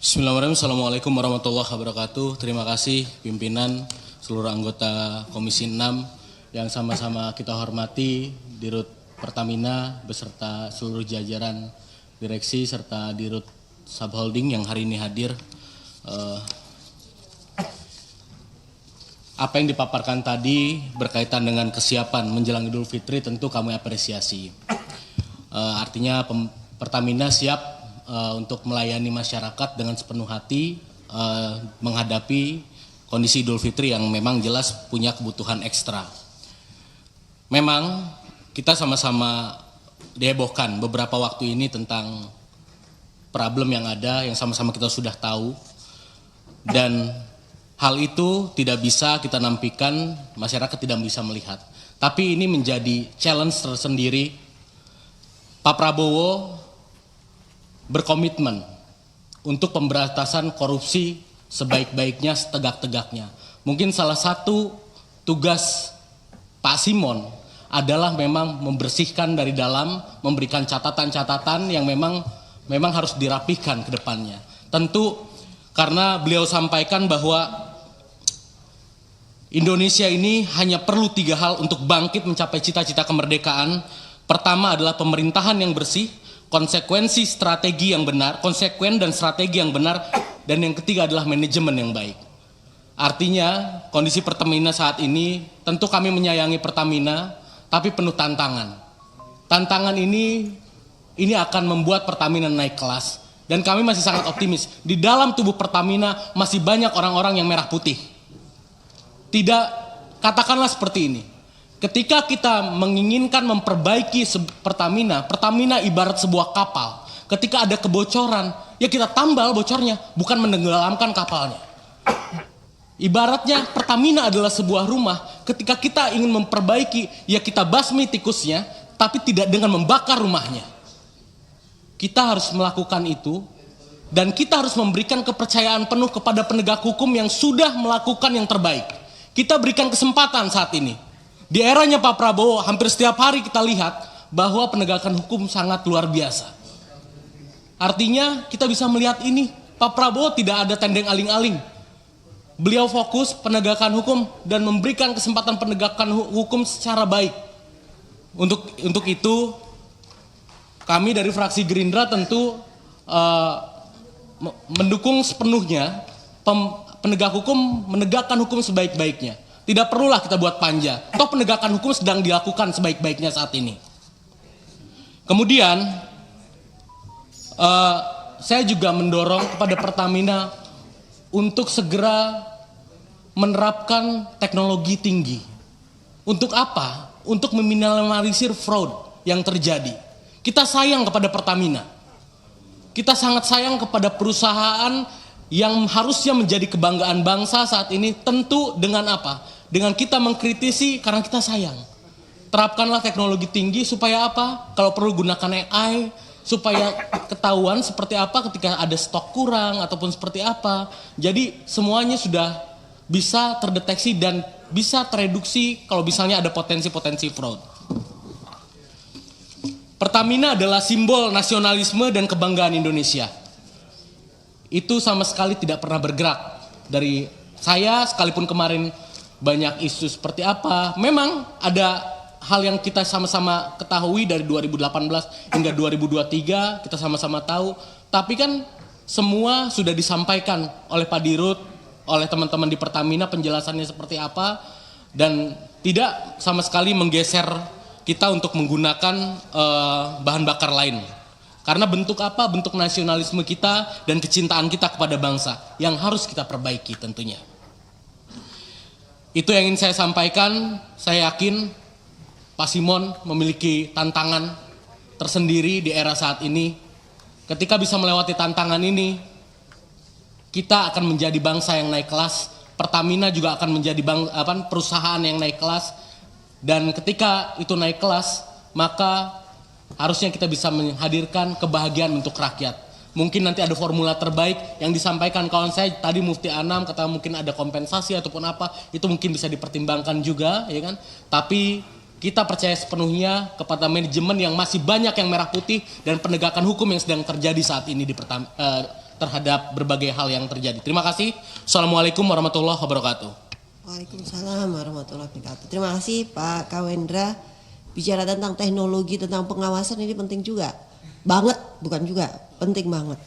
Bismillahirrahmanirrahim. Assalamualaikum warahmatullahi wabarakatuh. Terima kasih pimpinan, seluruh anggota Komisi 6 yang sama-sama kita hormati, Dirut Pertamina beserta seluruh jajaran direksi serta Dirut Subholding yang hari ini hadir. Apa yang dipaparkan tadi berkaitan dengan kesiapan menjelang Idul Fitri tentu kami apresiasi. Artinya Pertamina siap untuk melayani masyarakat dengan sepenuh hati menghadapi kondisi Idul Fitri yang memang jelas punya kebutuhan ekstra. Memang kita sama-sama dihebohkan beberapa waktu ini tentang problem yang ada yang sama-sama kita sudah tahu, dan hal itu tidak bisa kita nampikkan, masyarakat tidak bisa melihat. Tapi ini menjadi challenge tersendiri. Pak Prabowo berkomitmen untuk pemberantasan korupsi sebaik-baiknya, setegak-tegaknya. Mungkin salah satu tugas Pak Simon adalah memang membersihkan dari dalam, memberikan catatan-catatan yang memang harus dirapihkan ke depannya. Tentu karena beliau sampaikan bahwa Indonesia ini hanya perlu 3 hal untuk bangkit mencapai cita-cita kemerdekaan. Pertama adalah pemerintahan yang bersih, konsekuen dan strategi yang benar, dan yang ketiga adalah manajemen yang baik. Artinya kondisi Pertamina saat ini, tentu kami menyayangi Pertamina, tapi penuh tantangan. Tantangan ini akan membuat Pertamina naik kelas, dan kami masih sangat optimis. Di dalam tubuh Pertamina masih banyak orang-orang yang merah putih. Tidak, katakanlah seperti ini. Ketika kita menginginkan memperbaiki Pertamina ibarat sebuah kapal. Ketika ada kebocoran, ya kita tambal bocornya, bukan menenggelamkan kapalnya. Ibaratnya Pertamina adalah sebuah rumah, ketika kita ingin memperbaiki, ya kita basmi tikusnya, tapi tidak dengan membakar rumahnya. Kita harus melakukan itu, dan kita harus memberikan kepercayaan penuh kepada penegak hukum yang sudah melakukan yang terbaik. Kita berikan kesempatan saat ini. Di eranya Pak Prabowo, hampir setiap hari kita lihat bahwa penegakan hukum sangat luar biasa. Artinya kita bisa melihat ini, Pak Prabowo tidak ada tendeng aling-aling. Beliau fokus penegakan hukum dan memberikan kesempatan penegakan hukum secara baik. Untuk itu, kami dari fraksi Gerindra tentu mendukung sepenuhnya penegak hukum menegakkan hukum sebaik-baiknya. Tidak perlulah kita buat panja. Toh penegakan hukum sedang dilakukan sebaik-baiknya saat ini. Kemudian, saya juga mendorong kepada Pertamina untuk segera menerapkan teknologi tinggi. Untuk apa? Untuk meminimalisir fraud yang terjadi. Kita sayang kepada Pertamina. Kita sangat sayang kepada perusahaan yang harusnya menjadi kebanggaan bangsa saat ini. Tentu dengan apa? Dengan kita mengkritisi karena kita sayang. Terapkanlah teknologi tinggi supaya apa? Kalau perlu gunakan AI, supaya ketahuan seperti apa ketika ada stok kurang ataupun seperti apa. Jadi semuanya sudah bisa terdeteksi dan bisa tereduksi kalau misalnya ada potensi-potensi fraud. Pertamina adalah simbol nasionalisme dan kebanggaan Indonesia. Itu sama sekali tidak pernah bergerak. Dari saya sekalipun kemarin banyak isu seperti apa, memang ada hal yang kita sama-sama ketahui dari 2018 hingga 2023, kita sama-sama tahu, tapi kan semua sudah disampaikan oleh Pak Dirut, oleh teman-teman di Pertamina penjelasannya seperti apa, dan tidak sama sekali menggeser kita untuk menggunakan bahan bakar lain. Karena bentuk apa? Bentuk nasionalisme kita dan kecintaan kita kepada bangsa yang harus kita perbaiki tentunya. Itu yang ingin saya sampaikan. Saya yakin Pak Simon memiliki tantangan tersendiri di era saat ini. Ketika bisa melewati tantangan ini, kita akan menjadi bangsa yang naik kelas. Pertamina juga akan menjadi perusahaan yang naik kelas. Dan ketika itu naik kelas, maka harusnya kita bisa menghadirkan kebahagiaan untuk rakyat. Mungkin nanti ada formula terbaik yang disampaikan kawan saya tadi Mufti Anam, kata mungkin ada kompensasi ataupun apa, itu mungkin bisa dipertimbangkan juga, ya kan? Tapi kita percaya sepenuhnya kepada manajemen yang masih banyak yang merah putih dan penegakan hukum yang sedang terjadi saat ini terhadap berbagai hal yang terjadi. Terima kasih. Assalamualaikum warahmatullahi wabarakatuh. Waalaikumsalam warahmatullahi wabarakatuh. Terima kasih Pak Kawendra. Bicara tentang teknologi, tentang pengawasan ini penting juga. Banget, bukan juga, penting banget.